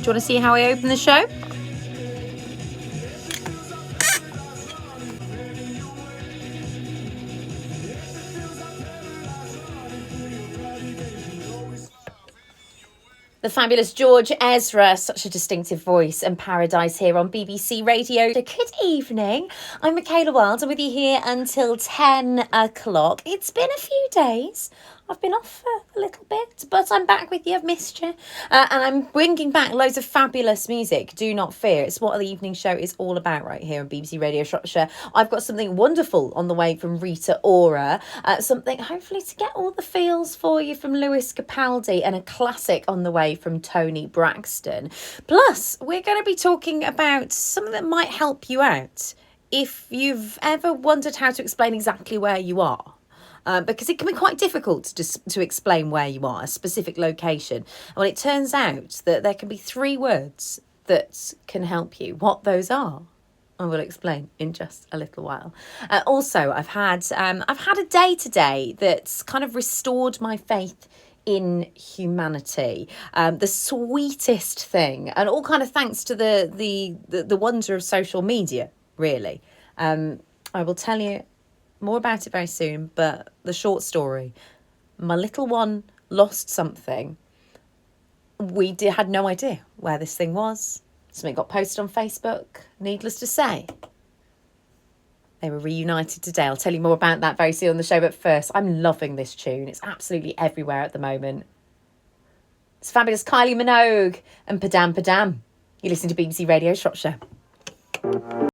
you want to see how I open the show? The fabulous George Ezra, such a distinctive voice, and Paradise here on BBC Radio. Good evening. I'm Michaela Wild. I'm with you here until 10 o'clock. It's been a few days. I've been off for a little bit, but I'm back with you. I've missed you. And I'm bringing back loads of fabulous music. Do not fear. It's what the evening show is all about right here on BBC Radio Shropshire. I've got something wonderful on the way from Rita Ora. Something hopefully to get all the feels for you from Lewis Capaldi, and a classic on the way from Tony Braxton. Plus, we're going to be talking about something that might help you out if you've ever wondered how to explain exactly where you are. Because it can be quite difficult to explain where you are, a specific location. Well, it turns out that there can be 3 words that can help you. What those are, I will explain in just a little while. Also, I've had a day today that's kind of restored my faith in humanity. The sweetest thing, and all kind of thanks to the wonder of social media, really. I will tell you more about it very soon, but the short story, my little one lost something. We had no idea where this thing was. Something got posted on Facebook. Needless to say, they were reunited today. I'll tell you more about that very soon on the show, but first, I'm loving this tune. It's absolutely everywhere at the moment. It's fabulous. Kylie Minogue and Padam Padam. You're listening to BBC Radio Shropshire.